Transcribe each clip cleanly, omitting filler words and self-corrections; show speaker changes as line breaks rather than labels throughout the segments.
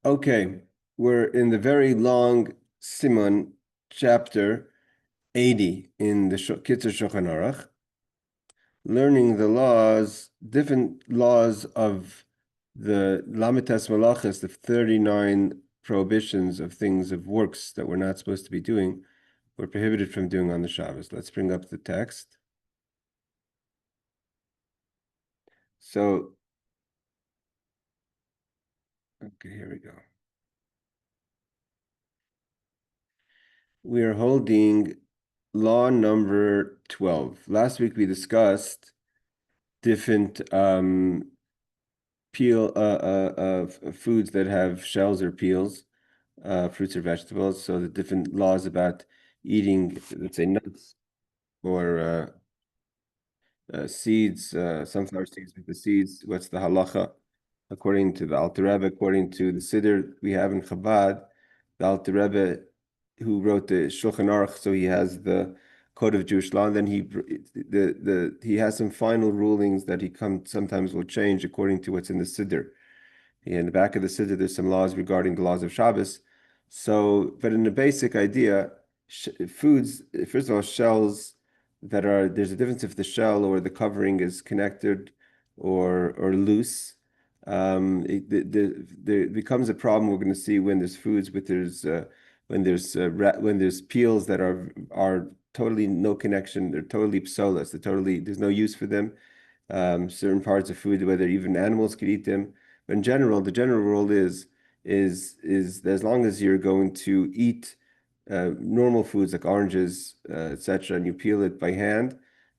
Okay, we're in the very long Simon chapter 80 in the Kitzur Shulchan Aruch, learning the laws, different laws of the Lamites Melachos, the 39 prohibitions of things, of works that we're not supposed to be doing, we're prohibited from doing on the Shabbos. Let's bring up the text. So, okay, here we go. We are holding law number 12. Last week we discussed different peel foods that have shells or peels, fruits or vegetables. So the different laws about eating, let's say, nuts or seeds, sunflower seeds with the seeds. What's the halacha? According to the Alter Rebbe, according to the Siddur we have in Chabad, the Alter Rebbe who wrote the Shulchan Aruch, so he has the Code of Jewish Law, and then he has some final rulings that sometimes will change according to what's in the Siddur. In the back of the Siddur, there's some laws regarding the laws of Shabbos. So, but in the basic idea, foods, first of all, shells there's a difference if the shell or the covering is connected or loose. There becomes a problem we're going to see when there's foods with when there's peels that are totally no connection. They're totally psolas. There's no use for them. Certain parts of food, whether even animals could eat them. But in general, the general rule is that as long as you're going to eat normal foods like oranges, etc., and you peel it by hand,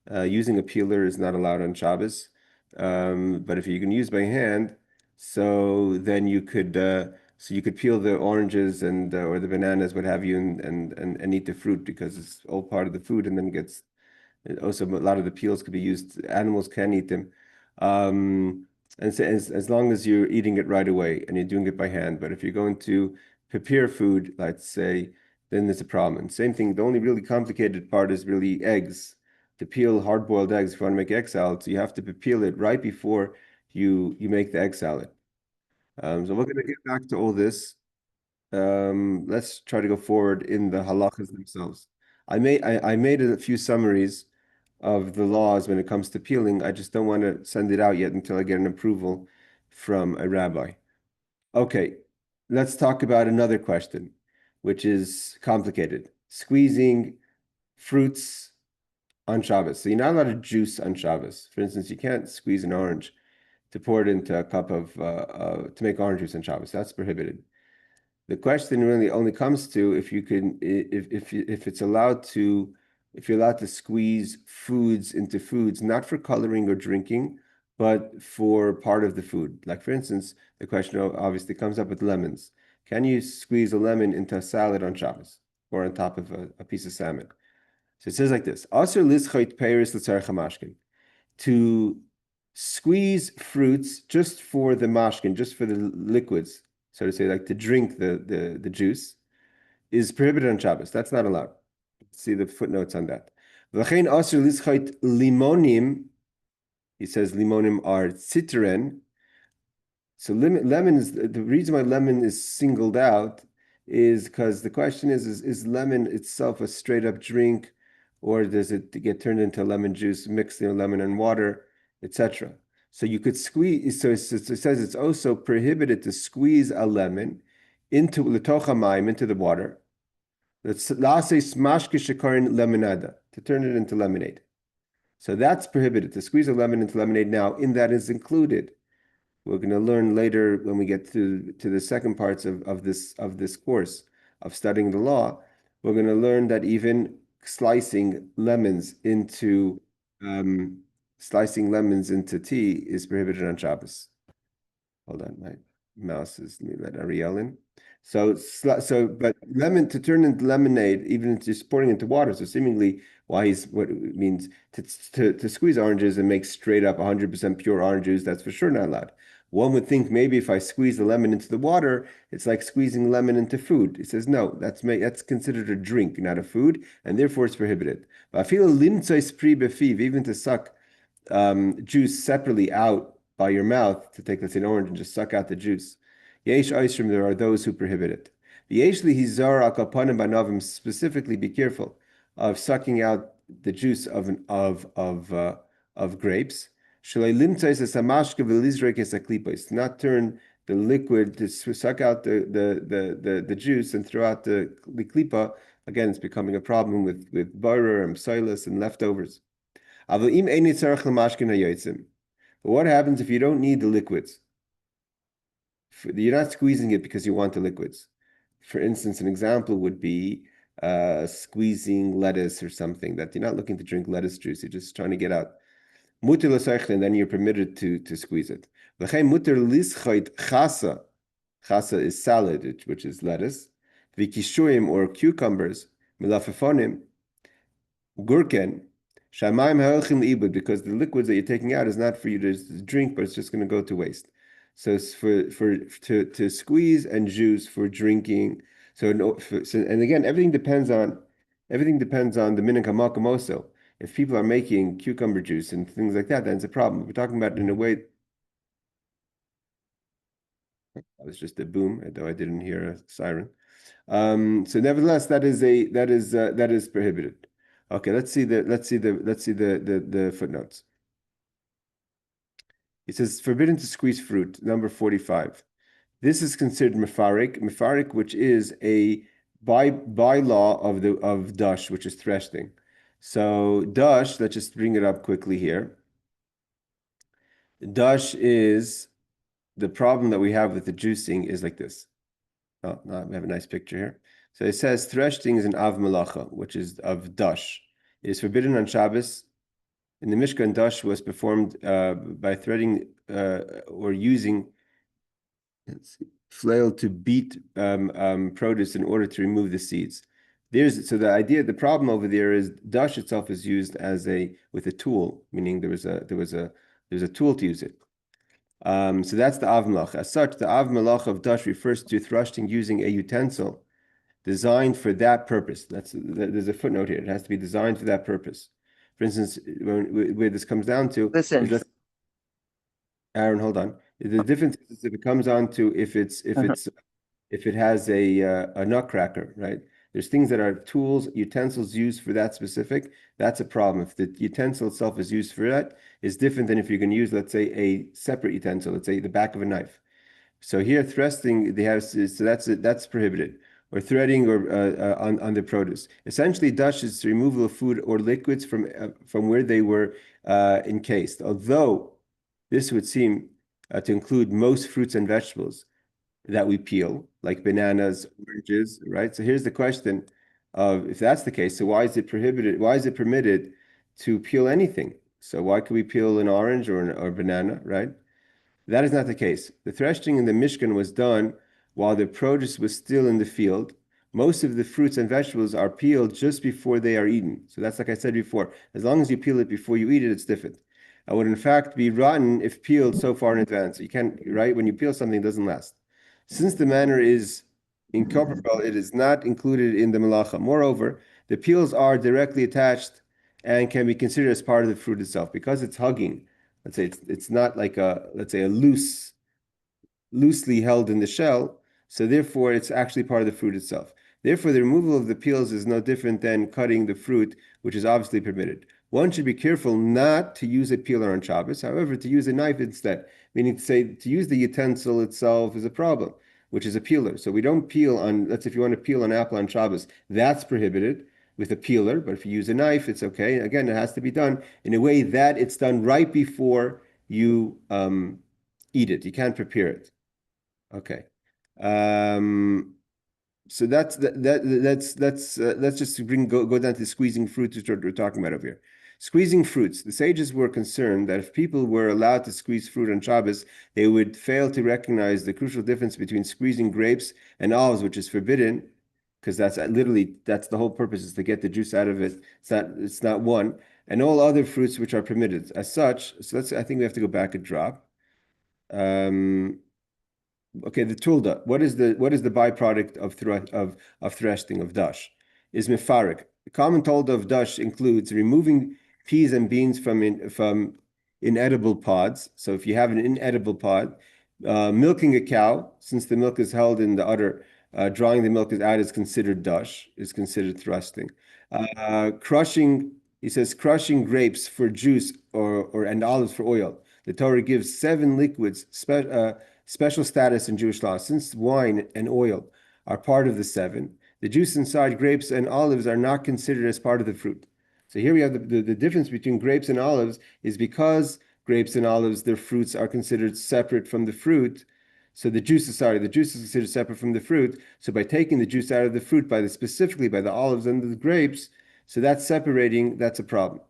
using a peeler is not allowed on Shabbos. But if you can use by hand, so then you could peel the oranges and or the bananas, what have you, and eat the fruit because it's all part of the food, and then gets also a lot of the peels could be used. Animals can eat them. And so as long as you're eating it right away and you're doing it by hand. But if you're going to prepare food, let's say, then there's a problem. And same thing, the only really complicated part is really eggs. To peel hard-boiled eggs, if you want to make egg salad, so you have to peel it right before you make the egg salad. So we're going to get back to all this. Let's try to go forward in the halachas themselves. I made a few summaries of the laws when it comes to peeling. I just don't want to send it out yet until I get an approval from a rabbi. Okay, let's talk about another question, which is complicated. Squeezing fruits on Shabbos. So you're not allowed to juice on Shabbos. For instance, you can't squeeze an orange to pour it into a cup of to make orange juice on Shabbos. That's prohibited. The question really only comes to if you can if it's allowed to if you're allowed to squeeze foods into foods, not for coloring or drinking, but for part of the food. Like for instance, the question obviously comes up with lemons. Can you squeeze a lemon into a salad on Shabbos or on top of a piece of salmon? So it says like this: Aser lischait peiros l'tzarech hamashkin. To squeeze fruits just for the mashkin, just for the liquids, so to say, like to drink the juice, is prohibited on Shabbos. That's not allowed. See the footnotes on that. V'chein aser lischait limonim. He says limonim are citron. So lemon is the reason why lemon is singled out is because the question is lemon itself a straight up drink, or does it get turned into lemon juice, mixed in lemon and water, etc. So you could squeeze. So it says it's also prohibited to squeeze a lemon into letocha mayim, into the water. Let's say smashke shekarin lemonada, to turn it into lemonade. So that's prohibited, to squeeze a lemon into lemonade. Now, in that is included. We're going to learn later when we get to the second parts of this course of studying the law. We're going to learn that even slicing lemons into tea is prohibited on Shabbos. Hold on, my mouse is. Let me let Ariel in. But lemon to turn into lemonade, even just pouring into water. So seemingly, what it means to squeeze oranges and make straight up 100% pure orange juice. That's for sure not allowed. One would think maybe if I squeeze the lemon into the water, it's like squeezing lemon into food. It says no, that's considered a drink, not a food, and therefore it's prohibited. But I feel limtzos pri befiv, even to suck juice separately out by your mouth, to take, let's say, an orange and just suck out the juice, Yesh Oisrim, there are those who prohibit it. Yesh Lihizar al Kapanim Banavim, specifically be careful of sucking out the juice of grapes. Shalei Limtzais as Samashka Velizrek as a klipos, not turn the liquid to suck out the juice and throw out the klipa. Again, it's becoming a problem with butter and psilus and leftovers. But what happens if you don't need the liquids? You're not squeezing it because you want the liquids. For instance, an example would be squeezing lettuce or something that you're not looking to drink lettuce juice. You're just trying to get out. And then you're permitted to squeeze it. Chasa is salad, which is lettuce. Vikishuim or cucumbers. Milafefonim. Gurken. Shamayim ha'elchim li'ibud, because the liquids that you're taking out is not for you to drink, but it's just going to go to waste. So it's to squeeze and juice for drinking. And again, everything depends on the minhag hamakom also. If people are making cucumber juice and things like that, then it's a problem. We're talking about it in a way. That was just a boom, though I didn't hear a siren. So nevertheless, that is prohibited. Okay, let's see the footnotes. It says forbidden to squeeze fruit, number 45. This is considered mefarik, which is a bylaw of dash, which is threshing. So dash, let's just bring it up quickly here. Dash is the problem that we have with the juicing is like this. Oh, no, we have a nice picture here. So it says threshing is an av melacha, which is of dash. It is forbidden on Shabbos. In the Mishkan, dash was performed by threading or using flail to beat produce in order to remove the seeds. The problem over there is dash itself is used with a tool, meaning there was a tool to use it. So that's the av melach. As such, the av melach of dash refers to threshing using a utensil designed for that purpose. There's a footnote here. It has to be designed for that purpose. For instance, where this comes down to,
listen,
Aaron, hold on. The difference is if it comes on to if it has a nutcracker, right? There's things that are tools, utensils used for that specific. That's a problem. If the utensil itself is used for that, it's different than if you're going to use, let's say, a separate utensil. Let's say the back of a knife. So here, threshing that's prohibited, or threading or on the produce. Essentially, dash is the removal of food or liquids from where they were encased. Although this would seem to include most fruits and vegetables that we peel, like bananas, oranges, right? So here's the question of if that's the case, so why is it prohibited? Why is it permitted to peel anything? So why could we peel an orange or a banana, right? That is not the case. The threshing in the Mishkan was done while the produce was still in the field. Most of the fruits and vegetables are peeled just before they are eaten. So that's like I said before. As long as you peel it before you eat it, it's different. It would in fact be rotten if peeled so far in advance. You can't, right? When you peel something, it doesn't last. Since the manner is incorporeal, it is not included in the melacha. Moreover, the peels are directly attached and can be considered as part of the fruit itself because it's hugging. Let's say it's not like let's say a loosely held in the shell. So therefore, it's actually part of the fruit itself. Therefore, the removal of the peels is no different than cutting the fruit, which is obviously permitted. One should be careful not to use a peeler on Shabbos, however, to use a knife instead, meaning to say to use the utensil itself is a problem, which is a peeler. So we don't peel on, let's say if you want to peel an apple on Shabbos, that's prohibited with a peeler, but if you use a knife, it's okay. Again, it has to be done in a way that it's done right before you eat it. You can't prepare it. Okay. So let's just go down to squeezing fruits, which we're talking about over here. Squeezing fruits. The sages were concerned that if people were allowed to squeeze fruit on Shabbos, they would fail to recognize the crucial difference between squeezing grapes and olives, which is forbidden, because that's the whole purpose is to get the juice out of it. It's not one, and all other fruits which are permitted. As such, I think we have to go back a drop. Okay, the tulda. What is the byproduct of threshing of dash? Is mefarik. The common tulda of dash includes removing peas and beans from inedible pods. So if you have an inedible pod, Milking a cow, since the milk is held in the udder, drawing the milk is out is considered dash, is considered thrusting. Crushing, he says, crushing grapes for juice or and olives for oil. The Torah gives seven liquids special status in Jewish law. Since wine and oil are part of the seven, the juice inside grapes and olives are not considered as part of the fruit. So here we have the difference between grapes and olives is because grapes and olives, their fruits are considered separate from the fruit. So the juice is considered separate from the fruit. So by taking the juice out of the fruit, specifically by the olives and the grapes, so that's separating, that's a problem.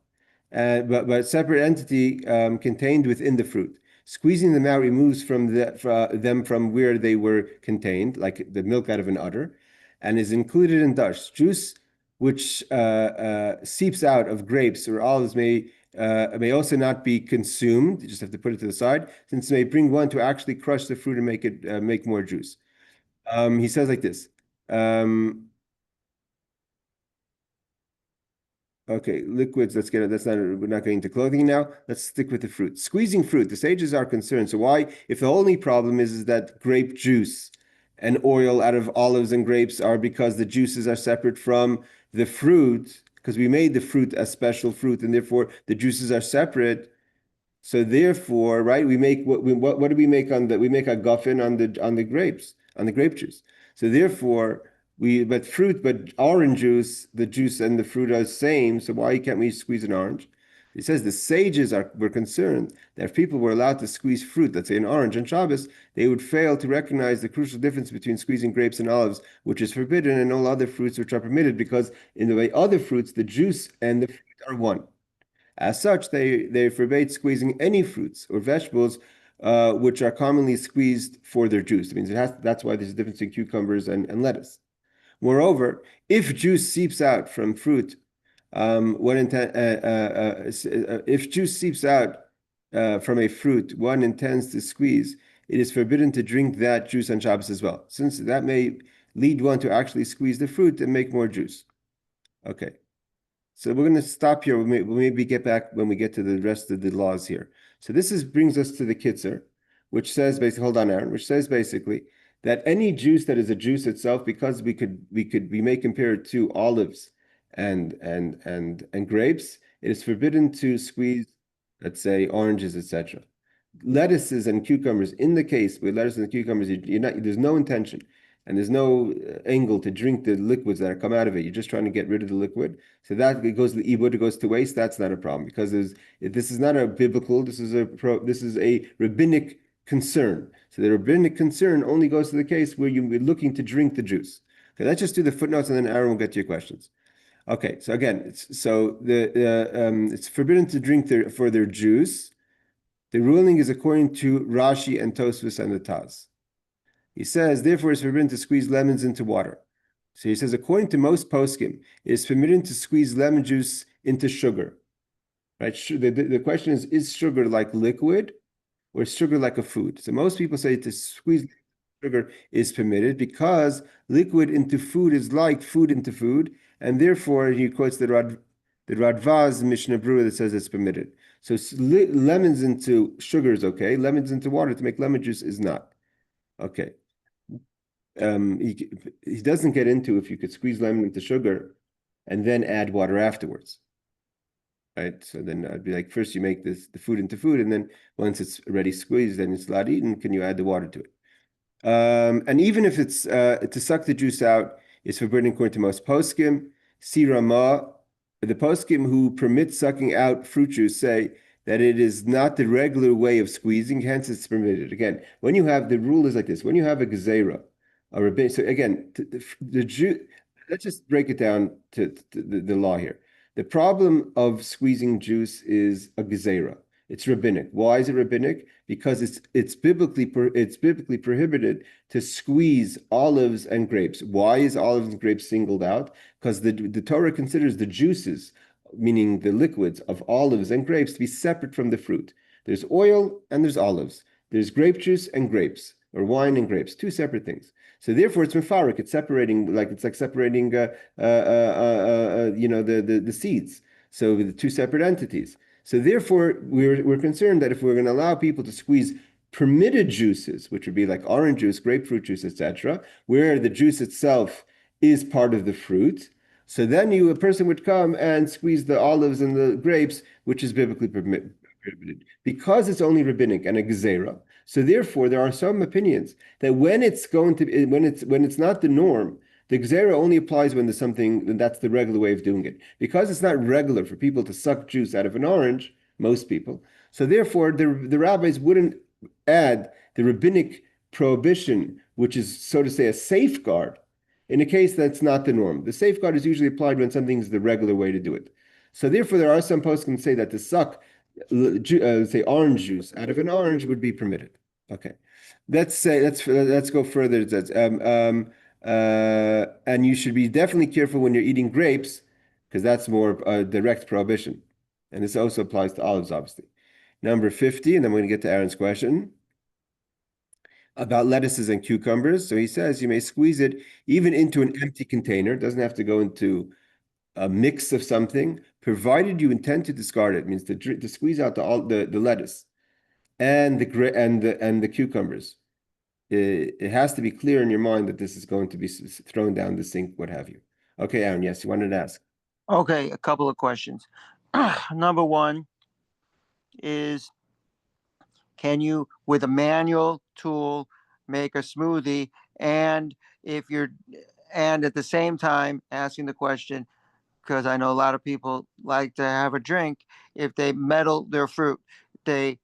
But separate entity contained within the fruit. Squeezing them out removes them from where they were contained, like the milk out of an udder, and is included in dash. Juice which seeps out of grapes or olives may also not be consumed. You just have to put it to the side, since it may bring one to actually crush the fruit and make more juice. He says like this. Okay, liquids, let's get it. We're not getting into clothing now. Let's stick with the fruit. Squeezing fruit, the sages are concerned. So why, if the only problem is that grape juice and oil out of olives and grapes are because the juices are separate from the fruit, because we made the fruit a special fruit, and therefore the juices are separate. So therefore, right, we make what do we make on we make a guffin on the grapes, on the grape juice. So therefore, but orange juice, the juice and the fruit are the same. So why can't we squeeze an orange? It says the sages were concerned that if people were allowed to squeeze fruit, let's say an orange on Shabbos, they would fail to recognize the crucial difference between squeezing grapes and olives, which is forbidden, and all other fruits which are permitted, because in the way other fruits, the juice and the fruit are one. As such, they forbade squeezing any fruits or vegetables which are commonly squeezed for their juice. It means that's why there's a difference in cucumbers and lettuce. Moreover, if juice seeps out from fruit, if juice seeps out from a fruit one intends to squeeze, it is forbidden to drink that juice on Shabbos as well, since that may lead one to actually squeeze the fruit and make more juice. Okay. So we're going to stop here. We'll maybe get back when we get to the rest of the laws here. So brings us to the Kitzur, which says basically, hold on, Aaron, which says basically that any juice that is a juice itself, because we may compare it to olives and grapes, it is forbidden to squeeze, let's say, oranges, etc. Lettuces and cucumbers, in the case with lettuce and cucumbers, there's no intention and there's no angle to drink the liquids that come out of it. You're just trying to get rid of the liquid. So that it goes to the ibud, it goes to waste. That's not a problem, because this is not a biblical. This is a rabbinic concern. So the rabbinic concern only goes to the case where you're looking to drink the juice. Okay, let's just do the footnotes, and then Aaron will get to your questions. Okay, so again, it's forbidden to drink for their juice. The ruling is according to Rashi and Tosfos and the Taz. He says, therefore, it's forbidden to squeeze lemons into water. So he says, according to most poskim, it is permitted to squeeze lemon juice into sugar. Right? The question is sugar like liquid or is sugar like a food? So most people say to squeeze sugar is permitted because liquid into food is like food into food, and therefore he quotes the Radvaz Mishnah Berurah that says it's permitted. So lemons into sugar is okay. Lemons into water to make lemon juice is not. Okay. He doesn't get into if you could squeeze lemon into sugar and then add water afterwards. Right? So then I'd be like, first you make the food into food, and then once it's already squeezed and it's allowed eaten, can you add the water to it? And even if it's to suck the juice out, it's forbidden according to most poskim. Si Ramah, the poskim who permit sucking out fruit juice say that it is not the regular way of squeezing, hence it's permitted. Again, when you have the rule is like this: when you have a gezerah, a rabbin. So again, the Jew. Let's just break it down to the law here. The problem of squeezing juice is a gezerah. It's rabbinic. Why is it rabbinic? Because it's biblically prohibited to squeeze olives and grapes. Why is olives and grapes singled out? Because the Torah considers the juices, meaning the liquids of olives and grapes, to be separate from the fruit. There's oil and there's olives. There's grape juice and grapes, or wine and grapes, two separate things. So therefore, it's mefarik. It's like separating, the seeds. So the two separate entities. So therefore, we're concerned that if we're going to allow people to squeeze permitted juices, which would be like orange juice, grapefruit juice, etc., where the juice itself is part of the fruit. So then a person would come and squeeze the olives and the grapes, which is biblically prohibited, because it's only rabbinic and a gezerah. So therefore, there are some opinions that when it's not the norm, the gezerah only applies when there's something, and that's the regular way of doing it. Because it's not regular for people to suck juice out of an orange, most people. So therefore, the rabbis wouldn't add the rabbinic prohibition, which is, so to say, a safeguard, in a case that's not the norm. The safeguard is usually applied when something's the regular way to do it. So therefore, there are some poskim say that to suck, say, orange juice out of an orange would be permitted. Okay, let's go further. And you should be definitely careful when you're eating grapes, because that's more direct prohibition, and this also applies to olives, obviously. Number 50, and then we're going to get to Aaron's question about lettuces and cucumbers. So he says you may squeeze it even into an empty container. It doesn't have to go into a mix of something, provided you intend to discard it. It means to squeeze out the lettuce and the cucumbers. It has to be clear in your mind that this is going to be thrown down the sink, what have you. Okay, Aaron, yes, you wanted to ask.
Okay, a couple of questions. Number one is, can you, with a manual tool, make a smoothie? And if you're, and at the same time asking the question, because I know a lot of people like to have a drink, if they meddle their fruit, they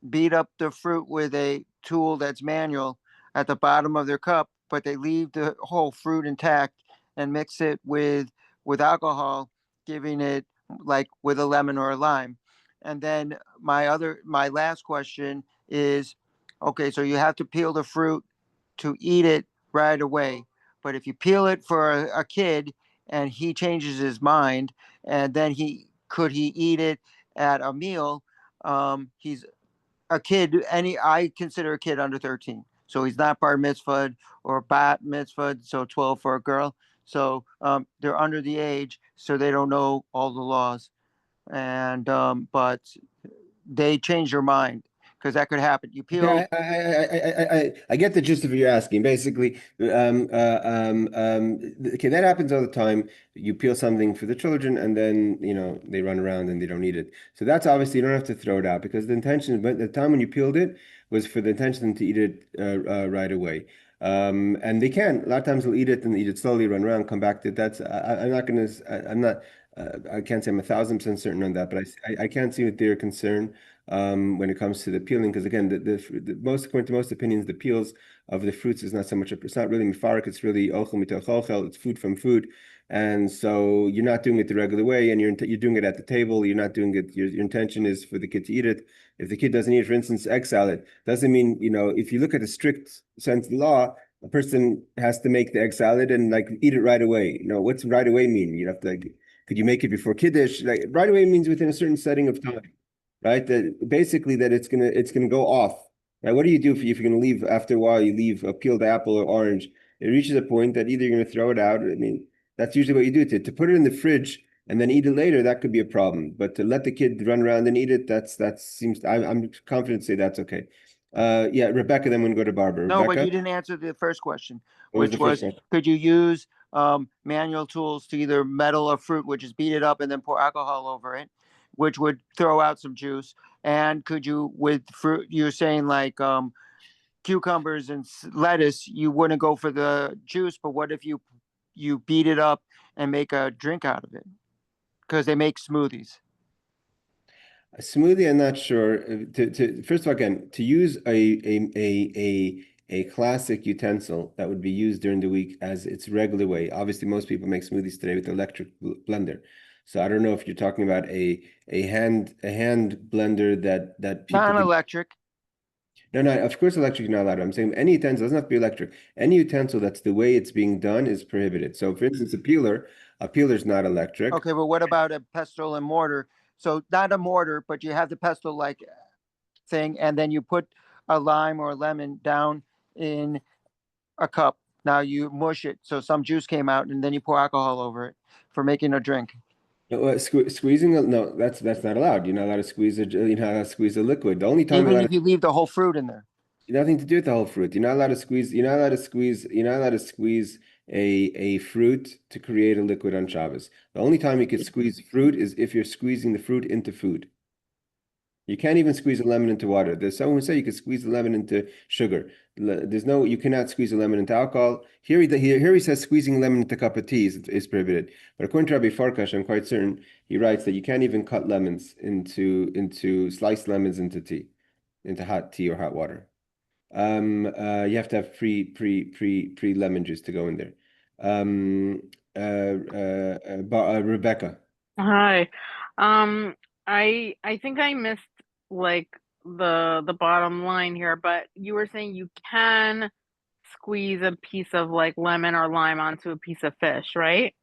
beat up the fruit with a tool that's manual at the bottom of their cup, but they leave the whole fruit intact and mix it with alcohol, giving it like with a lemon or a lime. And then my last question is, okay, so you have to peel the fruit to eat it right away. But if you peel it for a kid and he changes his mind, and then he eat it at a meal? He's a kid. I consider a kid under 13, so he's not bar mitzvahed or bat mitzvahed, so 12 for a girl. So they're under the age, so they don't know all the laws, and but they change their mind, because that could happen. You
Okay,
peel.
I get the gist of what you're asking. Basically, okay, that happens all the time. You peel something for the children, and then they run around and they don't eat it. So that's obviously you don't have to throw it out, because the intention, but the time when you peeled it was for the intention to eat it right away. And they can. A lot of times they'll eat it and eat it slowly, run around, come back to it. I'm not gonna. I'm not. I can't say I'm 1,000% certain on that, but I can't see what their concern when it comes to the peeling, because again, according to most opinions, the peels of the fruits is not so much. It's not really mifarik. It's really ochel mitoch ochel. It's food from food, and so you're not doing it the regular way, and you're doing it at the table. You're not doing it. Your intention is for the kid to eat it. If the kid doesn't eat it, for instance, egg salad, doesn't mean if you look at the strict sense of the law, a person has to make the egg salad and like eat it right away. What's right away mean? You have to could you make it before kiddush? Like right away means within a certain setting of time, right? That basically that it's gonna go off. Right? What do you do if you're gonna leave after a while? You leave a peeled apple or orange. It reaches a point that either you're gonna throw it out. I mean, that's usually what you do. To put it in the fridge and then eat it later, that could be a problem. But to let the kid run around and eat it, that seems. I'm confident to say that's okay. Yeah, Rebecca. Then we're gonna go to Barbara.
No, but
Rebecca,
you didn't answer the first question,
what was the
which
first
was,
question?
could you use manual tools to either meddle a fruit, which is beat it up and then pour alcohol over it, which would throw out some juice? And could you, with fruit, you're saying like cucumbers and lettuce, you wouldn't go for the juice, but what if you beat it up and make a drink out of it? Because they make smoothies.
A smoothie, I'm not sure. First of all, again, to use a classic utensil that would be used during the week as its regular way. Obviously, most people make smoothies today with electric blender. So I don't know if you're talking about a hand blender that people could.
Non-electric.
No, no, of course electric is not allowed. I'm saying any utensil doesn't have to be electric. Any utensil that's the way it's being done is prohibited. So for instance, a peeler is not electric.
Okay, but what about a pestle and mortar? So not a mortar, but you have the pestle like thing, and then you put a lime or a lemon down in a cup. Now you mush it so some juice came out, and then you pour alcohol over it for making a drink.
No, squeezing, no, that's not allowed. You're not allowed to squeeze you're not allowed to squeeze a liquid. The only time you're
Even
allowed
if you leave the whole fruit in there.
nothing to do with the whole fruit. You're not allowed to squeeze. You're not allowed to squeeze a fruit to create a liquid on Shabbos. The only time you could squeeze fruit is if you're squeezing the fruit into food. You can't even squeeze a lemon into water. There's someone who say you could squeeze the lemon into sugar. There's no, you cannot squeeze a lemon into alcohol. Here he says squeezing a lemon into a cup of tea is prohibited. But according to Rabbi Farkash, I'm quite certain he writes that you can't even cut lemons into sliced lemons into tea, into hot tea or hot water. You have to have pre lemon juice to go in there. Um, Rebecca.
Hi. Um, I think I missed like the bottom line here, but you were saying you can squeeze a piece of like lemon or lime onto a piece of fish, right?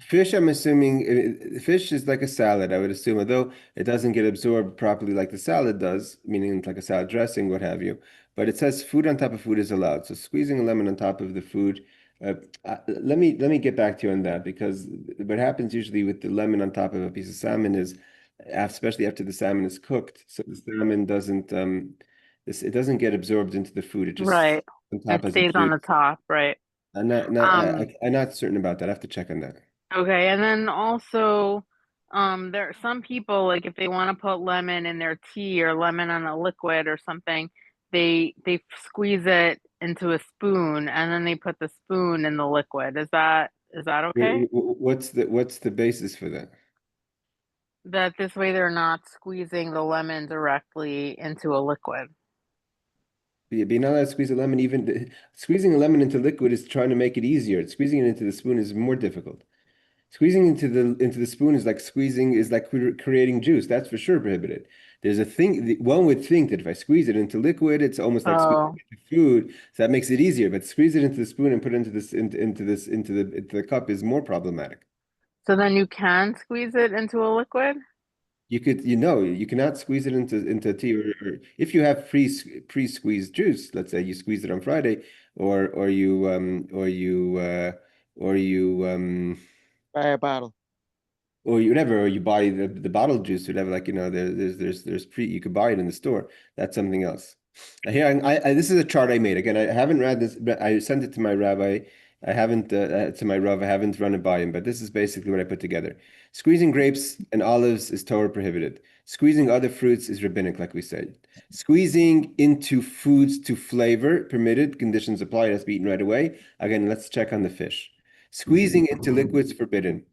Fish, I'm assuming, fish is like a salad, I would assume, although it doesn't get absorbed properly like the salad does, meaning like a salad dressing, what have you. But it says food on top of food is allowed. So squeezing a lemon on top of the food, let me get back to you on that because what happens usually with the lemon on top of a piece of salmon is, especially after the salmon is cooked, so the salmon doesn't it doesn't get absorbed into the food. It just
Right.
on top
It
as a
stays on
juice.
the top, right? Um,
I'm not certain about that. I have to check on that.
okay, and then also, there are some people like if they want to put lemon in their tea or lemon on a liquid or something, they squeeze it into a spoon and then they put the spoon in the liquid. Is that okay?
What's the basis for that?
That this way they're not squeezing the lemon directly into a liquid.
Being not allowed to squeeze a lemon, squeezing a lemon into liquid is trying to make it easier. Squeezing it into the spoon is more difficult. Squeezing into the spoon is like creating juice. That's for sure prohibited. There's a thing. One would think that if I squeeze it into liquid, it's almost like squeezing
Oh,
it into food. So that makes it easier. But squeeze it into the spoon and put it into the cup is more problematic.
so then you can squeeze it into a liquid?
You cannot squeeze it into tea, or if you have pre-squeezed juice, let's say you squeezed it on Friday, or you or you
Buy a bottle.
or you never, or you buy the bottled juice, whatever. Like there's you could buy it in the store. That's something else. Here, this is a chart I made. Again, I haven't read this, but I sent it to my rabbi. I haven't to my rav. I haven't run it by him, but this is basically what I put together. Squeezing grapes and olives is Torah prohibited. Squeezing other fruits is rabbinic, like we said. Squeezing into foods to flavor permitted. Conditions apply. It has to be eaten right away. Again, let's check on the fish. Squeezing into liquids forbidden.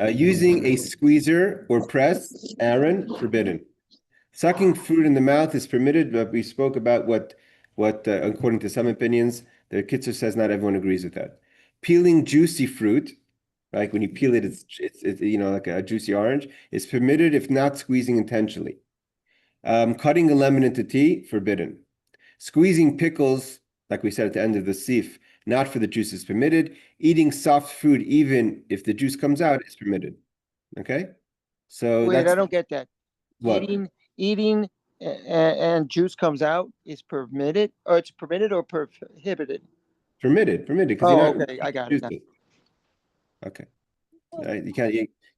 Using a squeezer or press, Aaron, forbidden. Sucking fruit in the mouth is permitted, but we spoke about what according to some opinions, the Kitzur says not everyone agrees with that. Peeling juicy fruit, like when you peel it, it's like a juicy orange, is permitted if not squeezing intentionally. Cutting a lemon into tea, forbidden. Squeezing pickles, like we said at the end of the sif, not for the juice is permitted. Eating soft food, even if the juice comes out, is permitted. Okay? So
Wait, I
that's
don't get that.
what?
Eating and juice comes out is permitted, or it's permitted or prohibited?
Permitted, because you're
Oh,
not
okay, I got it now.
juices. Okay.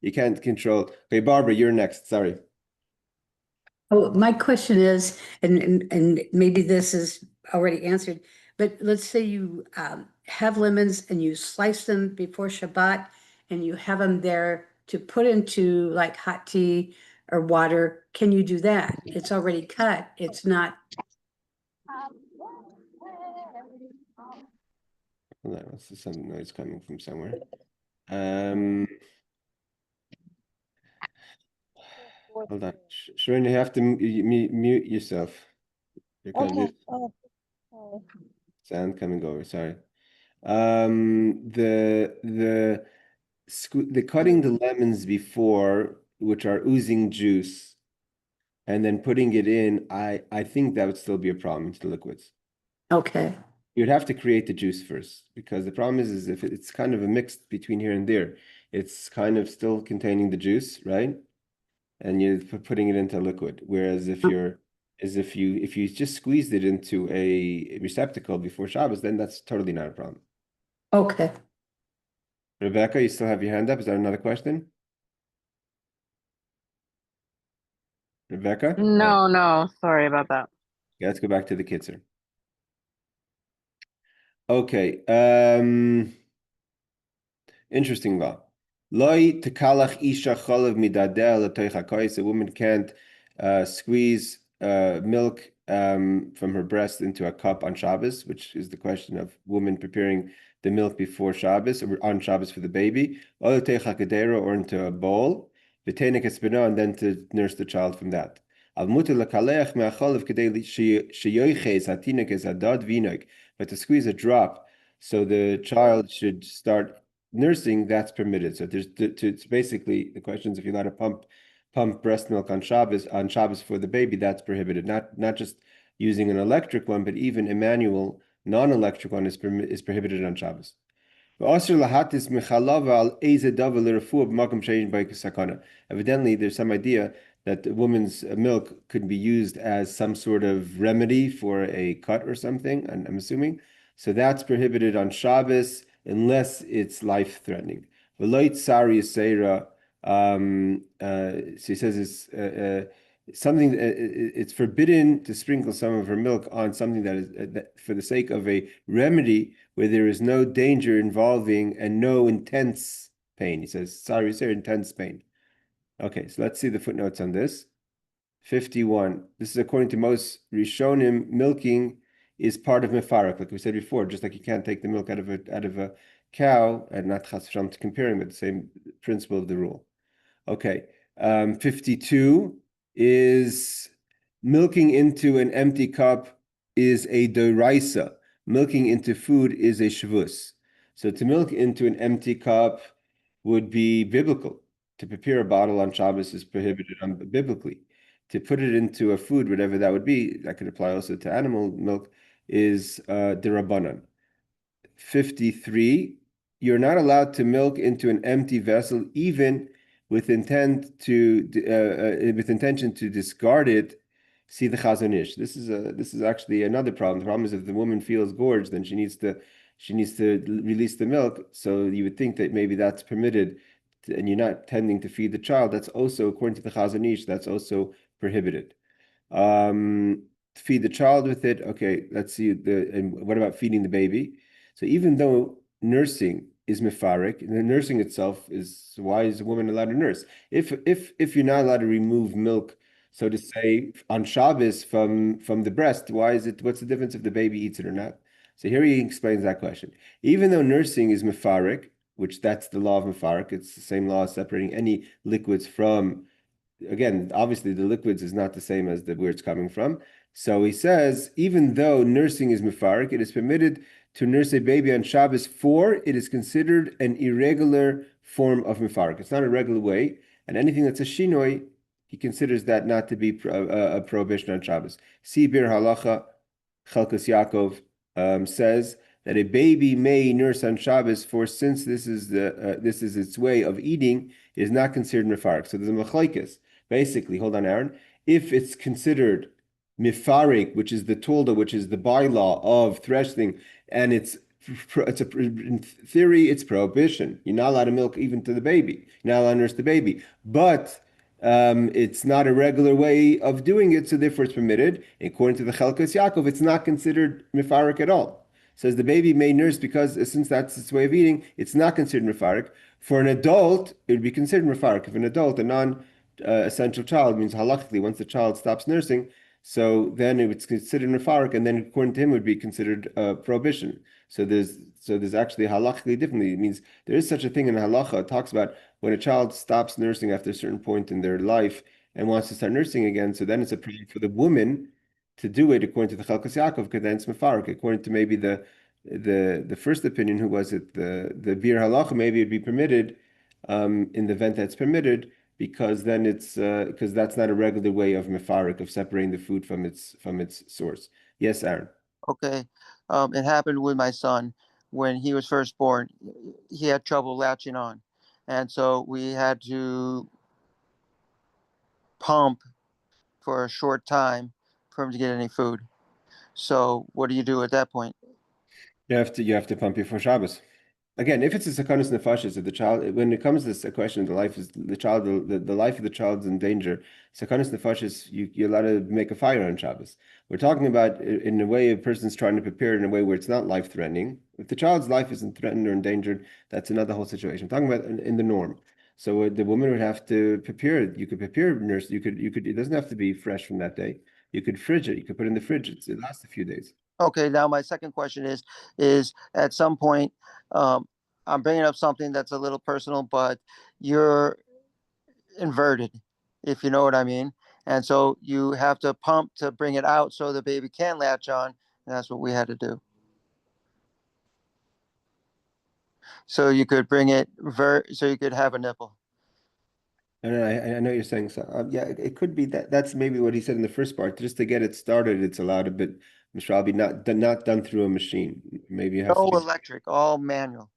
You can't control. Okay, Barbara, you're next. Sorry.
Oh, my question is, and maybe this is already answered, but let's say you have lemons and you slice them before Shabbat and you have them there to put into like hot tea or water. Can you do that? It's already cut. It's not.
Hold on, this is some noise coming from somewhere. Um, Hold on. Sharon, you have to mute yourself. You're kind of
Okay.
mute. Sound coming over. Sorry. The cutting the lemons before, which are oozing juice, and then putting it in, I think that would still be a problem to the liquids.
Okay.
You'd have to create the juice first, because the problem is if it's kind of a mix between here and there, it's kind of still containing the juice, right? And you're putting it into liquid. Whereas if you just squeezed it into a receptacle before Shabbos, then that's totally not a problem.
Okay.
Rebecca, you still have your hand up. Is that another question? Rebecca?
No, sorry about that.
Yeah, let's go back to the Kitzur. Okay. Interesting law. Loi tekalach isha chalav midadeh l'toich hakois. A woman can't squeeze milk from her breast into a cup on Shabbos, which is the question of women preparing the milk before Shabbos or on Shabbos for the baby, or into a bowl, and then to nurse the child from that. But to squeeze a drop, so the child should start nursing, that's permitted. So it's basically the question is if you're allowed to pump breast milk on Shabbos for the baby, that's prohibited. Not just using an electric one, but even a manual non-electric one is prohibited on Shabbos. Evidently, there's some idea that the woman's milk could be used as some sort of remedy for a cut or something, I'm assuming. So that's prohibited on Shabbos unless it's life-threatening. So he says it's something. It's forbidden to sprinkle some of her milk on something that is for the sake of a remedy where there is no danger involving and no intense pain. He says, sorry, sir, intense pain. Okay, so let's see the footnotes on this. 51. This is according to most Rishonim, milking is part of mefarek, like we said before, just like you can't take the milk out of a cow, and not chas v'shalom to comparing, but the same principle of the rule. Okay, 52 is milking into an empty cup is a doraisa. Milking into food is a shavus. So to milk into an empty cup would be biblical. To prepare a bottle on Shabbos is prohibited biblically. To put it into a food, whatever that would be, that could apply also to animal milk, is derabanan. 53, you're not allowed to milk into an empty vessel, even with intention to discard it. See the Chazon Ish. This is actually another problem. The problem is if the woman feels gorged, then she needs to release the milk. So you would think that maybe that's permitted, and you're not tending to feed the child. That's also, according to the Chazon Ish, that's also prohibited. Feed the child with it. Okay, let's see and what about feeding the baby? So even though nursing is mefarek, the nursing itself is, why is a woman allowed to nurse? If you're not allowed to remove milk, so to say, on Shabbos from the breast, what's the difference if the baby eats it or not? So here he explains that question. Even though nursing is mefarek, which that's the law of mefarek, it's the same law separating any liquids from, again, obviously the liquids is not the same as where it's coming from. So he says, even though nursing is mefarek, it is permitted to nurse a baby on Shabbos, for it is considered an irregular form of mefarek. It's not a regular way, and anything that's a shinoi, he considers that not to be a prohibition on Shabbos. See Bir Halacha, Chelkas Yaakov says that a baby may nurse on Shabbos, for since this is its way of eating, it is not considered mefarek. So there's a machlokes. Basically, hold on, Aaron. If it's considered mifarik, which is the tulda, which is the bylaw of threshing, and in theory, it's prohibition. You're not allowed to milk even to the baby. You're not allowed to nurse the baby. But it's not a regular way of doing it, so therefore it's permitted. According to the Chelkas Yaakov, it's not considered mifarik at all. Says the baby may nurse because since that's its way of eating, it's not considered mefarek. For an adult, it would be considered mefarek. If an adult, a non-essential child, means halachically, once the child stops nursing, so then it's considered mefarek, and then according to him, it would be considered prohibition. So there's actually halachically differently. It means there is such a thing in halacha. It talks about when a child stops nursing after a certain point in their life and wants to start nursing again. So then it's a problem for the woman to do it according to the Chelkas Yaakov, because then it's mefarek. According to maybe the first opinion, who was it, the Bir Halacha, maybe it'd be permitted in the event that's permitted, because then it's because that's not a regular way of mefarek, of separating the food from its source. Yes, Aaron.
Okay. It happened with my son when he was first born. He had trouble latching on. And so we had to pump for a short time for him to get any food. So what do you do at that point?
You have to pump before Shabbos. Again, if it's a sakanas nefashis, if the child, when it comes to this question of the life is the child, the life of the child's in danger, sakanas nefashis, you're allowed to make a fire on Shabbos. We're talking about in a way a person's trying to prepare in a way where it's not life threatening. If the child's life isn't threatened or endangered, that's another whole situation. I'm talking about in the norm. So the woman would have to prepare it. You could prepare nurse. It doesn't have to be fresh from that day. You could fridge it. You could put it in the fridge. It lasts a few days.
Okay, now my second question is at some point, I'm bringing up something that's a little personal, but you're inverted, if you know what I mean. And so you have to pump to bring it out so the baby can latch on. And that's what we had to do. So you could bring it so you could have a nipple.
I know you're saying so. Yeah, it could be that. That's maybe what he said in the first part. Just to get it started, it's allowed, but Mr. Albi, not done through a machine. Maybe it has
No
to be.
electric, all manual.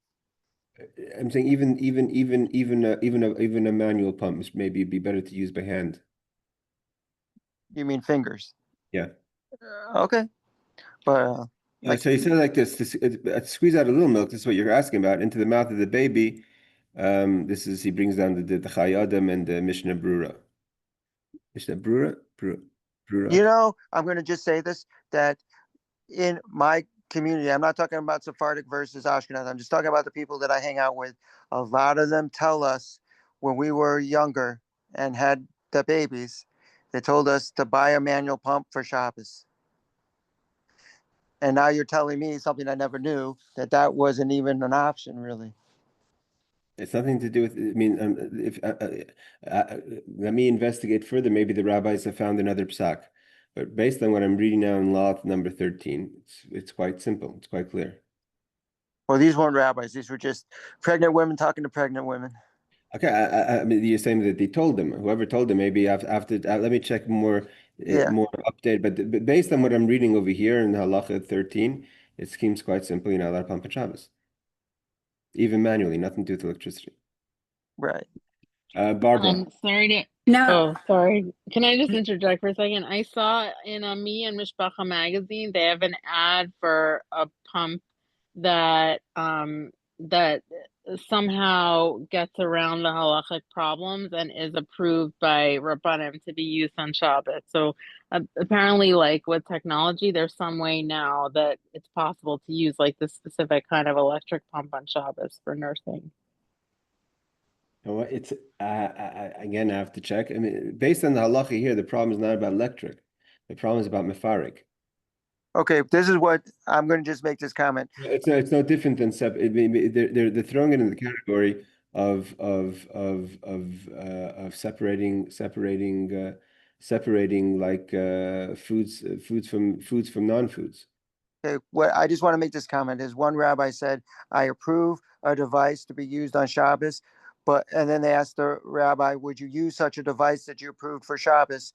I'm saying even a manual pump maybe it'd be better to use by hand.
You mean fingers?
Yeah.
Okay, but like
So you said like this: to squeeze out a little milk. This is what you're asking about into the mouth of the baby. This is he brings down the Chai Adam and the Mishnah Brura. Mishnah Brura, Brura.
I'm going to just say this, that in my community, I'm not talking about Sephardic versus Ashkenaz. I'm just talking about the people that I hang out with. A lot of them tell us when we were younger and had the babies, they told us to buy a manual pump for Shabbos. And now you're telling me something I never knew, that wasn't even an option, really.
It's nothing to do with. I mean, if let me investigate further. Maybe the rabbis have found another psak, but based on what I'm reading now in law number 13, it's quite simple. It's quite clear.
Well, these weren't rabbis. These were just pregnant women talking to pregnant women.
Okay, I mean, you're saying that they told them. Whoever told them, maybe after let me check more update. But based on what I'm reading over here in Halacha 13, it seems quite simple. You're not allowed to pump a Shabbos, even manually, nothing to do with electricity.
Right.
Barbara.
Sorry to.
No,
Oh, sorry. Can I just interject for a second? I saw in a Me and Mishpacha magazine, they have an ad for a pump that that somehow gets around the halachic problems and is approved by Rabbanim to be used on Shabbat. So apparently, like with technology, there's some way now that it's possible to use like this specific kind of electric pump on Shabbos for nursing.
It's again, I have to check. I mean, based on the halacha here, the problem is not about electric. The problem is about mefarik.
Okay, this is what I'm going to just make this comment.
It's no different than they're throwing it in the category of separating like foods from non-foods.
Okay, what I just want to make this comment is one rabbi said, I approve a device to be used on Shabbos, and then they asked the rabbi, would you use such a device that you approved for Shabbos?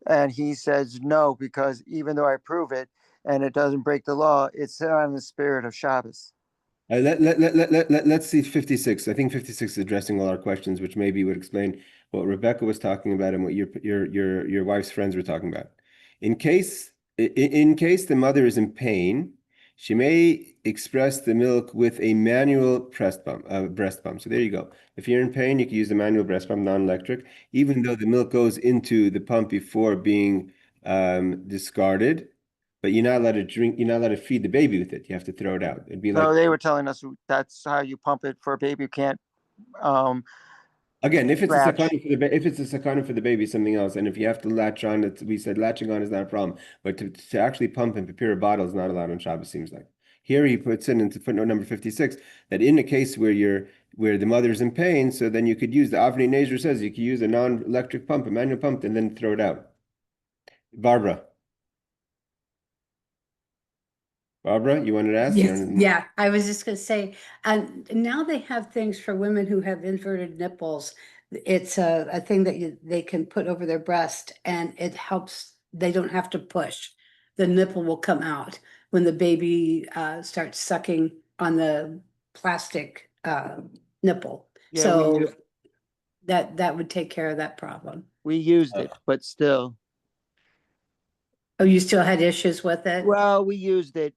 And he says no, because even though I approve it and it doesn't break the law, it's not in the spirit of Shabbos.
Let's see 56. I think 56 is addressing all our questions, which maybe would explain what Rebecca was talking about and what your wife's friends were talking about. In case the mother is in pain, she may express the milk with a manual breast pump. So there you go. If you're in pain, you can use the manual breast pump, non-electric, even though the milk goes into the pump before being discarded. But you're not allowed to drink. You're not allowed to feed the baby with it. You have to throw it out. It'd be like.
No, they were telling us that's how you pump it for a baby. You can't.
Again, if it's a
Latch.
sakana for the baby, something else. And if you have to latch on, we said latching on is not a problem. But to actually pump and prepare a bottle is not allowed on Shabbos. Seems like here he puts in into footnote number 56 that in a case where the mother's in pain, so then you could use the Avnei Nezer says you could use a non-electric pump, a manual pump, and then throw it out. Barbara, you wanted to ask?
yes, yeah, I was just gonna say, now they have things for women who have inverted nipples. It's a thing that they can put over their breast and it helps, they don't have to push. The nipple will come out when the baby starts sucking on the plastic nipple.
Yeah,
So that would take care of that problem.
we used it, but still.
Oh, you still had issues with it?
Well, we used it.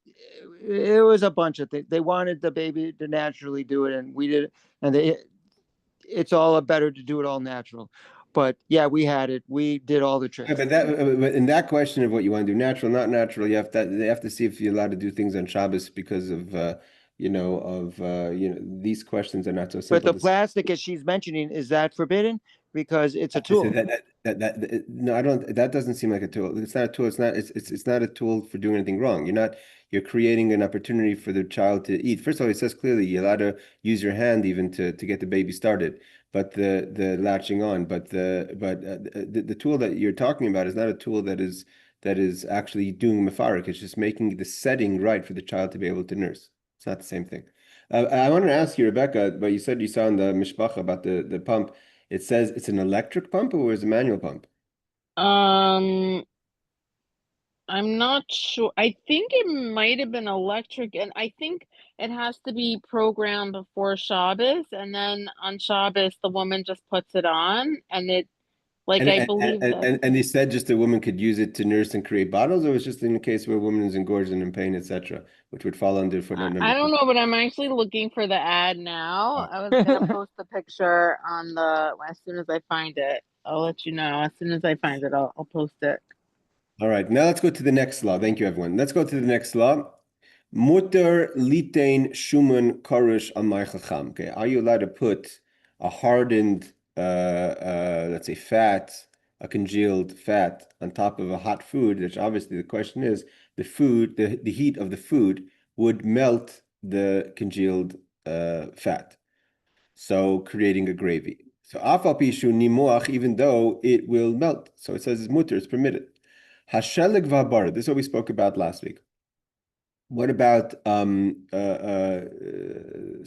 it was a bunch of things. They wanted the baby to naturally do it, and we did it. And it's all better to do it all natural. But yeah, we had it. We did all the tricks.
But in that question of what you want to do, natural, not natural, they have to see if you're allowed to do things on Shabbos because of these questions are not so simple.
But the plastic, as she's mentioning, is that forbidden because it's a tool?
No, I don't. That doesn't seem like a tool. It's not a tool. It's not a tool for doing anything wrong. You're creating an opportunity for the child to eat. First of all, it says clearly you're allowed to use your hand even to get the baby started. But the latching on, the tool that you're talking about is not a tool that is actually doing mefarik. It's just making the setting right for the child to be able to nurse. It's not the same thing. I wanted to ask you, Rebecca, but you said you saw in the mishpacha about the pump. It says it's an electric pump or is it a manual pump?
I'm not sure. I think it might have been electric, and I think it has to be programmed before Shabbos, and then on Shabbos the woman just puts it on, and it, like, I believe that.
And they said just a woman could use it to nurse and create bottles, or it was just in a case where a woman is engorged and in pain, etc., which would fall under footnote number
I don't know, but I'm actually looking for the ad now.
Oh.
I was gonna post the picture on as soon as I find it. I'll let you know. As soon as I find it, I'll post it.
All right, now let's go to the next law. Thank you, everyone. Let's go to the next law. Mutter litain shuman korush amay chacham. Okay, are you allowed to put a hardened, let's say, fat, a congealed fat on top of a hot food? Which obviously the question is, the heat of the food would melt the congealed fat, so creating a gravy. So afal pishu nimuach, even though it will melt. So it says it's mutter, it's permitted. Hashelig v'habar. This is what we spoke about last week. What about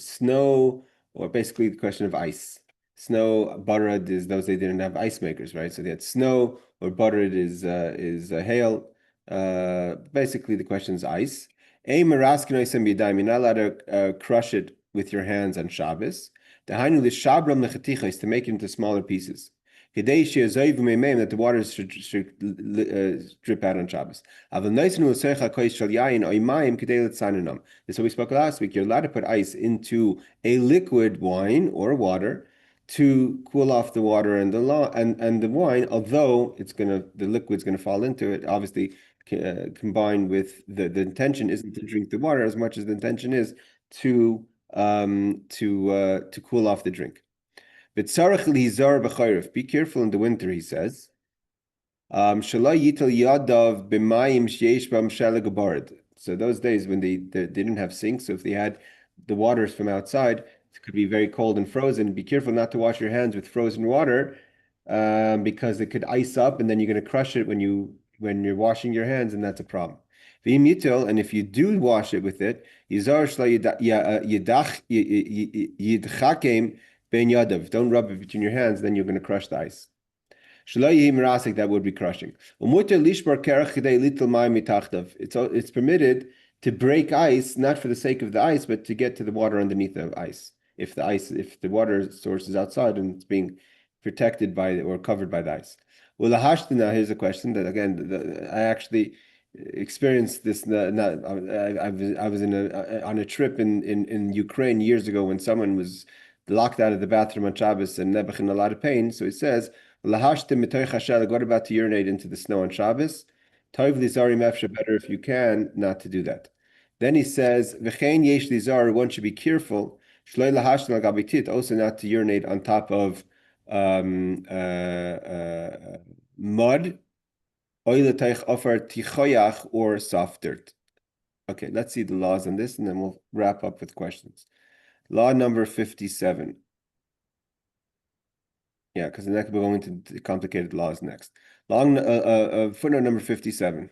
snow, or basically the question of ice? Snow, barad is those they didn't have ice makers, right? So they had snow, or barad is hail. Basically, the question is ice. You're not allowed to crush it with your hands on Shabbos. The hainu l'shabram lechatich is to make it into smaller pieces. That the water should drip out on Shabbos. This is what we spoke last week. You're allowed to put ice into a liquid wine or water to cool off the water and the wine, although the liquid's gonna fall into it. Obviously, combined with the intention isn't to drink the water as much as the intention is to cool off the drink. Be careful in the winter, he says. So those days when they didn't have sinks, so if they had the waters from outside, it could be very cold and frozen. Be careful not to wash your hands with frozen water, because it could ice up, and then you're going to crush it when you're washing your hands, and that's a problem. And if you do wash it with it, don't rub it between your hands, then you're going to crush the ice. That would be crushing. It's permitted to break ice, not for the sake of the ice, but to get to the water underneath the ice. If the water source is outside and it's being protected by or covered by the ice. Well, here's a question that again, I actually experienced this. I was on a trip in Ukraine years ago when someone was locked out of the bathroom on Shabbos and Nebuch in a lot of pain. So it says, what about to urinate into the snow on Shabbos? Better if you can not to do that. Then he says, one should be careful, also not to urinate on top of mud, or soft dirt. Okay, let's see the laws on this, and then we'll wrap up with questions. Law number 57. Yeah, because we're going into complicated laws next. Footnote number 57.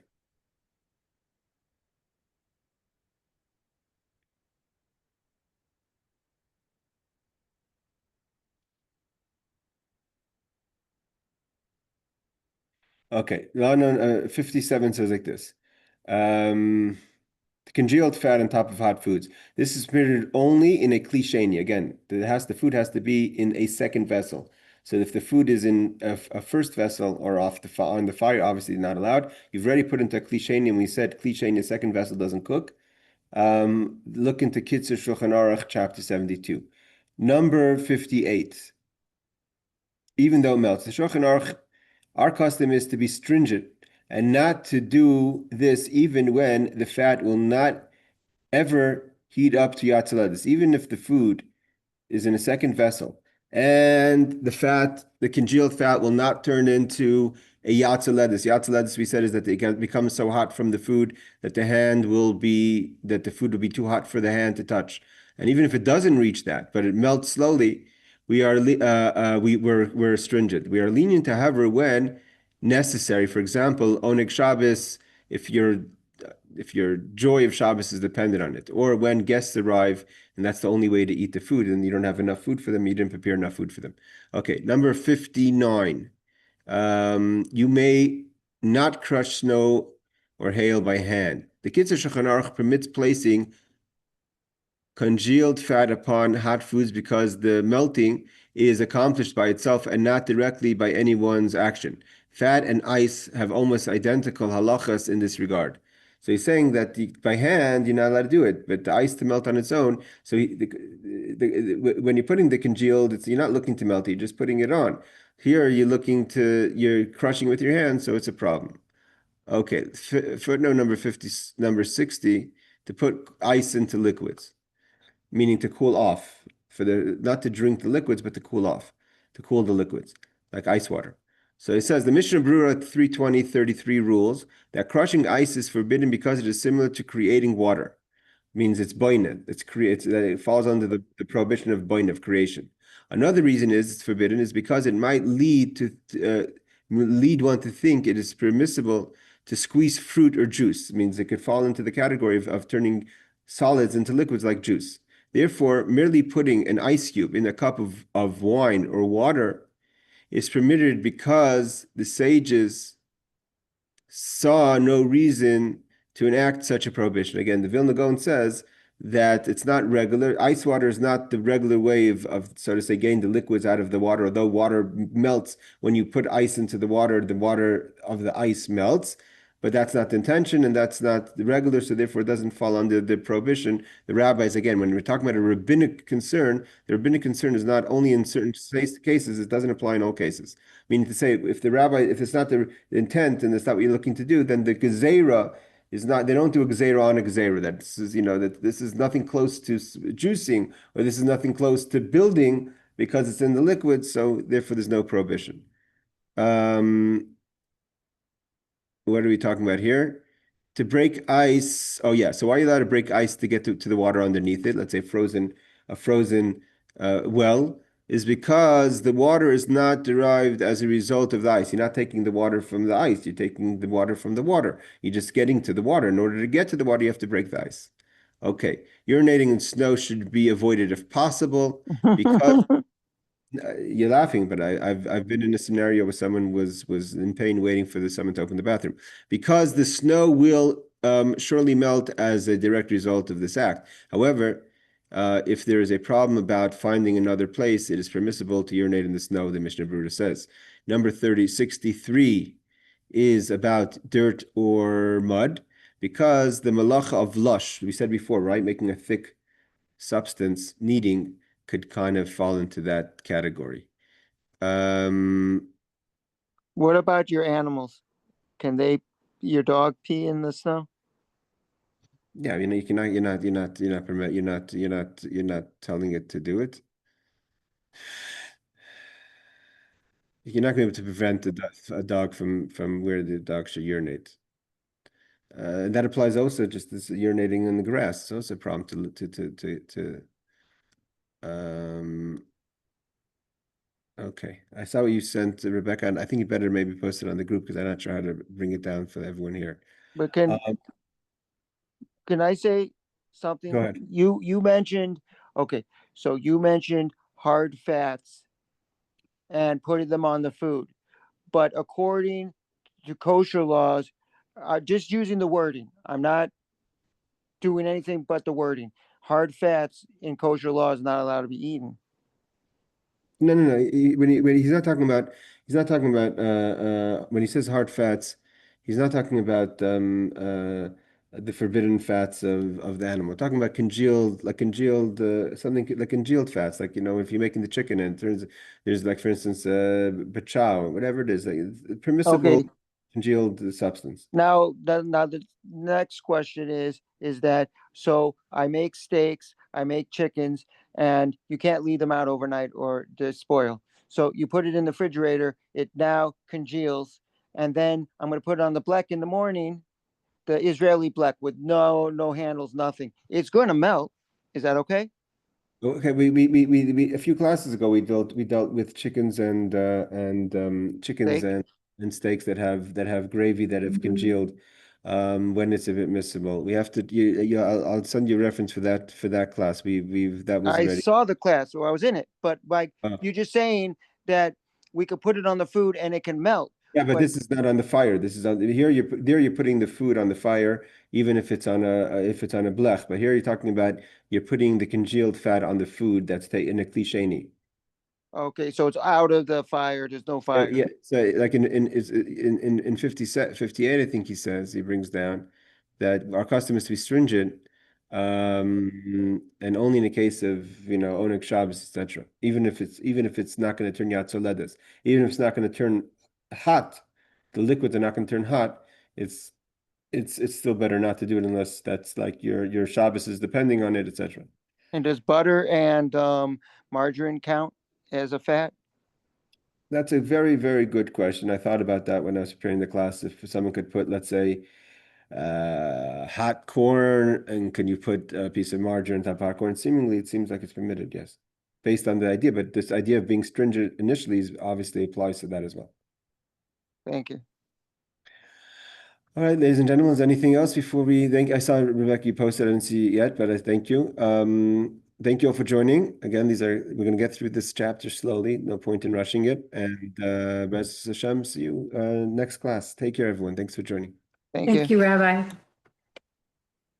Okay, law 57 says like this. The congealed fat on top of hot foods. This is permitted only in a klisheni. Again, the food has to be in a second vessel. So if the food is in a first vessel or on the fire, obviously not allowed. You've already put into a klisheni, and we said klisheni, a second vessel, doesn't cook. Look into Kitzur Shulchan Aruch, chapter 72. Number 58. Even though it melts, the Shulchan Aruch, our custom is to be stringent and not to do this even when the fat will not ever heat up to Yatzaladis, even if the food is in a second vessel, and the congealed fat will not turn into a yatzaledis. Yatzaledis, we said, is that it becomes so hot from the food that the food will be too hot for the hand to touch. And even if it doesn't reach that, but it melts slowly, we're stringent. We are lenient, however, when necessary. For example, oneg Shabbos, if your joy of Shabbos is dependent on it, or when guests arrive and that's the only way to eat the food, and you don't have enough food for them, you didn't prepare enough food for them. Okay, number 59. You may not crush snow or hail by hand. The Kitzur Shulchan Aruch permits placing congealed fat upon hot foods because the melting is accomplished by itself and not directly by anyone's action. Fat and ice have almost identical halachas in this regard. So he's saying that by hand, you're not allowed to do it, but the ice to melt on its own. So when you're putting the congealed, you're not looking to melt it, you're just putting it on. Here, you're crushing with your hands, so it's a problem. Okay, footnote number 50, number 60, to put ice into liquids, meaning to cool off, not to drink the liquids, but to cool off, to cool the liquids, like ice water. So it says the Mishnah Brura 320:33 rules that crushing ice is forbidden because it is similar to creating water. Means it's boina. It falls under the prohibition of boina, of creation. Another reason it's forbidden is because it might lead one to think it is permissible to squeeze fruit or juice. It means it could fall into the category of turning solids into liquids like juice. Therefore, merely putting an ice cube in a cup of wine or water is permitted because the sages saw no reason to enact such a prohibition. Again, the Vilna Gaon says that it's not regular. Ice water is not the regular way of so to say, getting the liquids out of the water. Although water melts, when you put ice into the water of the ice melts. But that's not the intention, and that's not the regular, so therefore it doesn't fall under the prohibition. The rabbis, again, when we're talking about a rabbinic concern, the rabbinic concern is not only in certain cases, it doesn't apply in all cases. Meaning to say, if it's not the intent and it's not what you're looking to do, then the gezerah is not, they don't do a gezerah on a gezerah. That this is nothing close to juicing, or this is nothing close to building because it's in the liquid, so therefore there's no prohibition. What are we talking about here? To break ice. Oh yeah. So why are you allowed to break ice to get to the water underneath it? Let's say a frozen well, is because the water is not derived as a result of the ice. You're not taking the water from the ice. You're taking the water from the water. You're just getting to the water. In order to get to the water, you have to break the ice. Okay. Urinating in snow should be avoided if possible because you're laughing, but I've been in a scenario where someone was in pain waiting for someone to open the bathroom because the snow will surely melt as a direct result of this act. However, if there is a problem about finding another place, it is permissible to urinate in the snow, the Mishnah Brura says. Number 63 is about dirt or mud because the malacha of lush, we said before, right? Making a thick substance, kneading, could kind of fall into that category.
What about your animals? Can your dog pee in the snow?
Yeah, you're not telling it to do it. You're not going to be able to prevent a dog from where the dog should urinate. That applies also just this urinating in the grass. It's also a problem okay. I saw what you sent to Rebecca, and I think you better maybe post it on the group because I'm not sure how to bring it down for everyone here.
But can I say something?
Go ahead.
You mentioned, okay, so you mentioned hard fats and putting them on the food. But according to kosher laws, just using the wording, I'm not doing anything but the wording. Hard fats in kosher law is not allowed to be eaten.
No. When he's not talking about when he says hard fats, he's not talking about the forbidden fats of the animal. We're talking about congealed, something like congealed fats, like, if you're making the chicken and there's like, for instance, bachao, whatever it is, like permissible
Okay.
congealed substance.
Now the next question is that, so I make steaks, I make chickens, and you can't leave them out overnight or they spoil. So you put it in the refrigerator, it now congeals, and then I'm going to put it on the black in the morning, the Israeli black with no handles, nothing. It's going to melt. Is that okay?
Okay, we a few classes ago we dealt with chickens chickens
Steak.
and steaks that have gravy that have congealed, when it's admissible. We have to I'll send you a reference for that class. That was
I
already.
saw the class, so I was in it. But like
Oh.
you're just saying that we could put it on the food and it can melt.
Yeah, but
But
this is not on the fire. This is on here. You're putting the food on the fire, even if it's on a blech. But here you're talking about you're putting the congealed fat on the food that's in a klisheni.
okay, so it's out of the fire. There's no fire.
Yeah. So like in 58, I think he brings down that our custom is to be stringent, and only in the case of oneg Shabbos, etc. Even if it's not going to turn yatzoledes, even if it's not going to turn hot, the liquids are not going to turn hot. It's it's still better not to do it unless that's like your Shabbos is depending on it, etc.
And does butter and margarine count as a fat?
That's a very, very good question. I thought about that when I was preparing the class. If someone could put, let's say, hot corn, and can you put a piece of margarine on top of hot corn? Seemingly, it seems like it's permitted, yes, based on the idea. But this idea of being stringent initially obviously applies to that as well.
Thank you.
All right, ladies and gentlemen, is there anything else before we thank? I saw Rebecca, you posted, I didn't see it yet, but I thank you. Thank you all for joining. Again, we're going to get through this chapter slowly. No point in rushing it. And B'ez Hashem, see you next class. Take care, everyone. Thanks for joining.
Thank
Thank
you.
you, Rabbi.